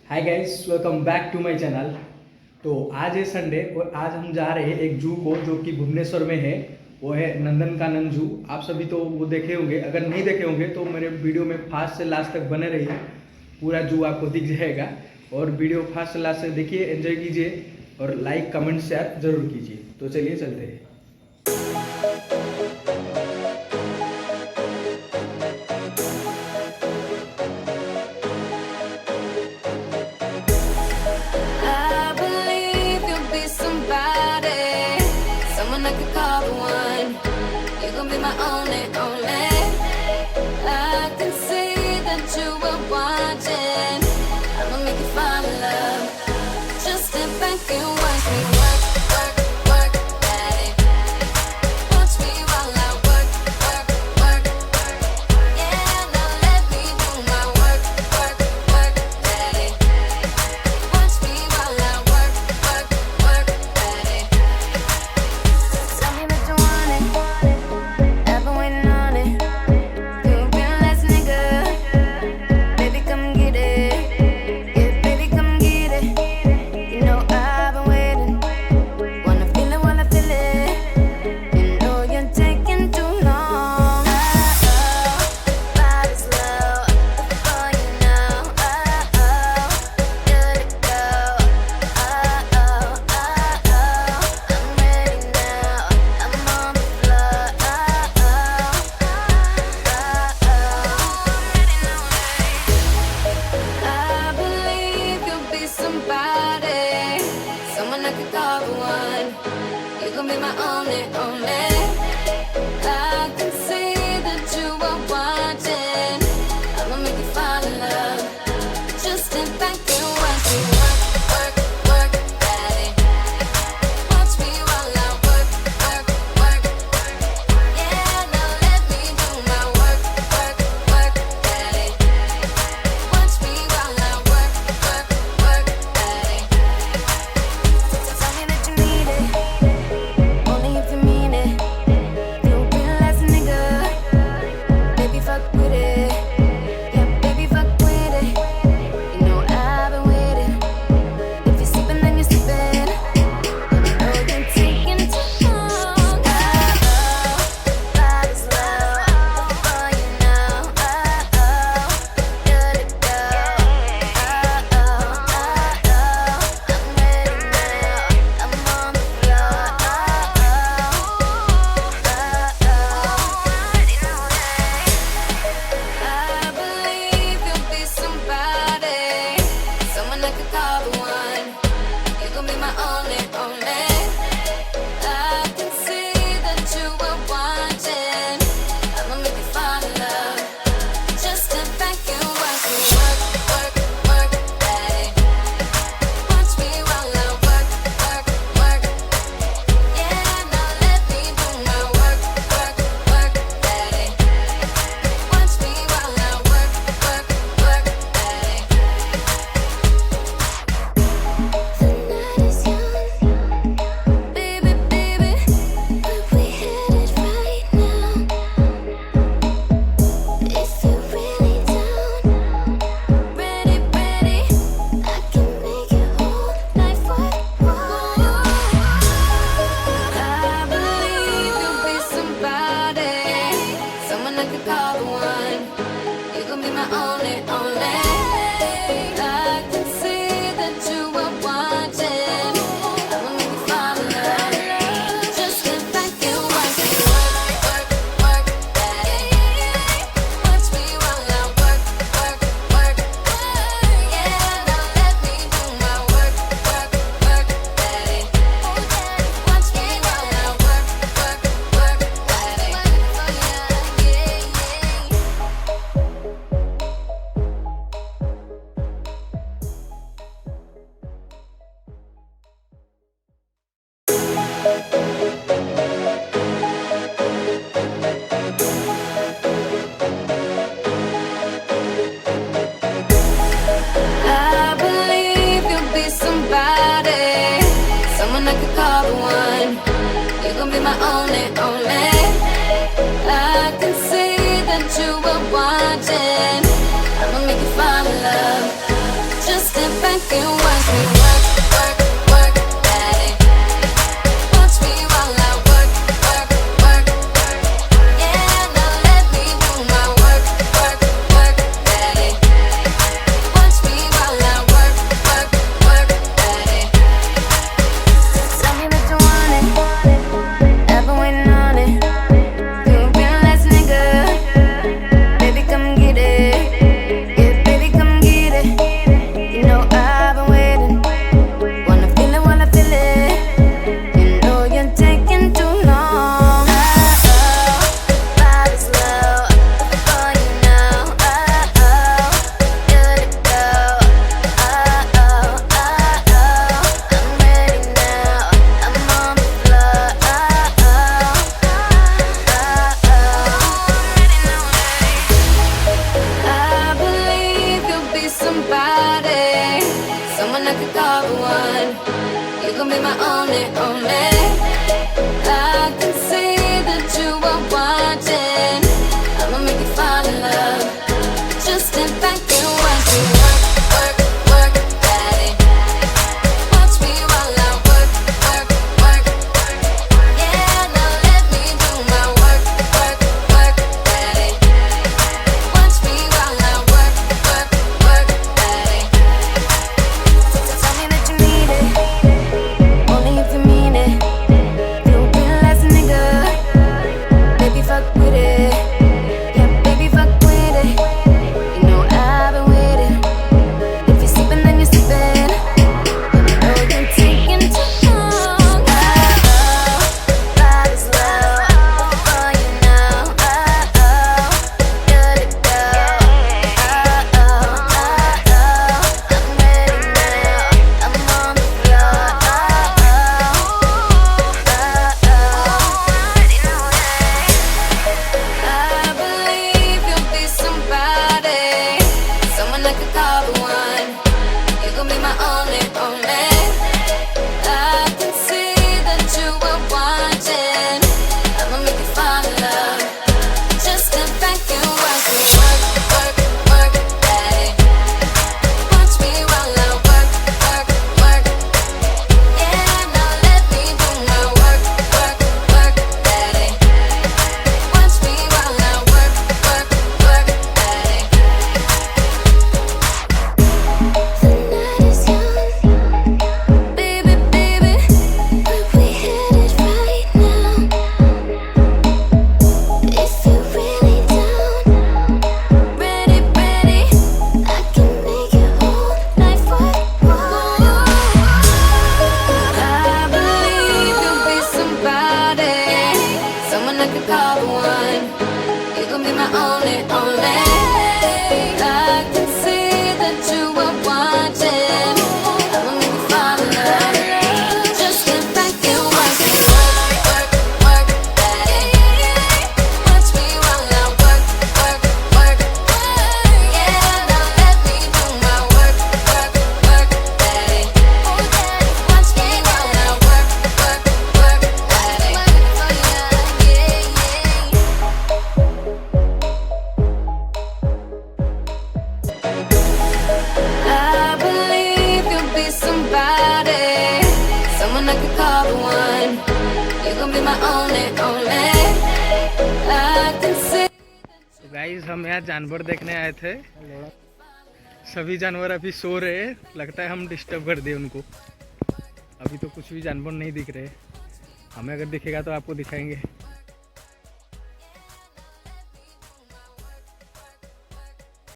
Hi guys, welcome back to my channel. तो आज है संडे और आज हम जा रहे हैं एक जू को जो कि भुवनेश्वर में है। वो है नंदनकानन जू। आप सभी तो वो देखे होंगे, अगर नहीं देखे होंगे तो मेरे वीडियो में फास्ट से लास्ट तक बने रहिए, पूरा जू आपको दिख जाएगा। और वीडियो फास्ट से लास्ट तक देखिए, एंजॉय कीजिए और लाइक कमेंट शेयर जरूर कीजिए। तो चलिए चलते हैं। I believe you'll be somebody, someone I could call the one. You're gonna be my only, only. I can see that you were watching. I'ma make you fall in love. Just sit back and watch me work, work, work, daddy. Watch me while I work, work, work. Yeah, now let me do my work, work, work, daddy. Watch me while I work, work, work, daddy. Tell me that you want it, I've been waiting on it. You've been last nigga, baby come get it. Yeah, baby come get it. You know I've been waiting, wanna feel it while I feel it. You know you're taking too long. Body's low, before you know. Good to go. I'm ready now. I'm on the floor. I believe you'll be somebody, someone I could call the one. You're gonna be my only, only. I can see that you are watching. I'ma make you fall in love. Just sit back and watch me work, work, work, daddy. Watch me while I work, work, work. Yeah, now let me do my work, work, work, daddy. Watch me while I work, work, work, daddy. Tell me that you need it, only if you mean it. You'll be the last nigga, baby fuck with it. Yeah, baby fuck with it. You know I've been waiting. If you're sleeping, then you're sleeping. You know you're taking too long. Body's low, before you know. Good to go. I'm ready now. I'm on the floor. I believe you'll be somebody, someone I could call the one. You're gonna be my only, only. I can see that you were watching. I'ma make you fall in love. Just sit back and watch me work, work, work, daddy. Watch me while I work, work, work. Yeah, now let me do my work, work, work, daddy. Watch me while I work, work, work, daddy. The night is young, baby, baby, but we headed right now. If you're really down, ready, ready, I can make your whole life worthwhile. I believe you'll be somebody, someone I could call the one. You're gonna be my only, only. I can see that you are watching. I'ma make you fall in love. Just sit back and watch me work, work, work, daddy. Watch me while I work, work, work. Yeah, now let me do my work, work, work, daddy. Watch me while I work, work, work, daddy. I believe you'll be somebody, someone I could call the one. You're gonna be my only, only. I can see that you were watching. I'ma make you fall in love. Just step back and watch me work, work, work at it. Watch me while I work, work, work. Yeah, now let me do my work, work, work at it. Watch me while I work, work, work at it. Tell me that you want it, I've been waiting on it. You've been the last nigga, baby come get it. Yeah, baby come get it. You know I've been waiting, wanna feel it while I feel it. You know you're taking too long. Body's low, for you now. Good to go. I'm ready now. I'm on the floor. I believe you'll be somebody, someone I could call the one. You gon' be my only, only. I can see that you are watching. I'ma make you fall in love. Just sit back and watch me work, work, work at it. Watch me while I work, work, work. Yeah, now let me do my work, work, work at it. Watch me while I work, work, work at it. Tell me that you need it, only if you mean it. You'll be the last nigga, baby fuck with it. Yeah, baby fuck with it. You know I've been waiting. If you're sleeping, then you're sleeping. You know you're taking too long. Body's low, for you now. Good to go. I'm ready now. I'm on the floor. I believe you'll be somebody, someone I could call the one. You gon' be my only, only. I can see that you are watching. I'ma make you fall in love. Just sit back and watch me work, work, work at it. Watch me while I work, work, work. Yeah, now let me do my work, work, work at it. Watch me while I work, work, work at it. The night is young, baby, baby. Where we headed right now? If you're really down, ready, ready, I can make your whole life worthwhile. I believe you'll be somebody, someone I could call the one. You gon' be my only, only. I can see that you are watching. I'ma make you fall in love. Just sit back and watch me work, work, work at it. Watch me while I work, work, work. Yeah, now let me do my work, work, work at it. Watch me while I work, work, work at it. I believe you'll be somebody, someone I could call the one. You gon' be my only, only. I can see. तो guys हम यहाँ जानवर देखने आए थे। सभी जानवर अभी सो रहे हैं, लगता है हम डिस्टर्ब कर दिए उनको। अभी तो कुछ भी जानवर नहीं दिख रहे, हमें अगर दिखेगा तो आपको दिखाएंगे।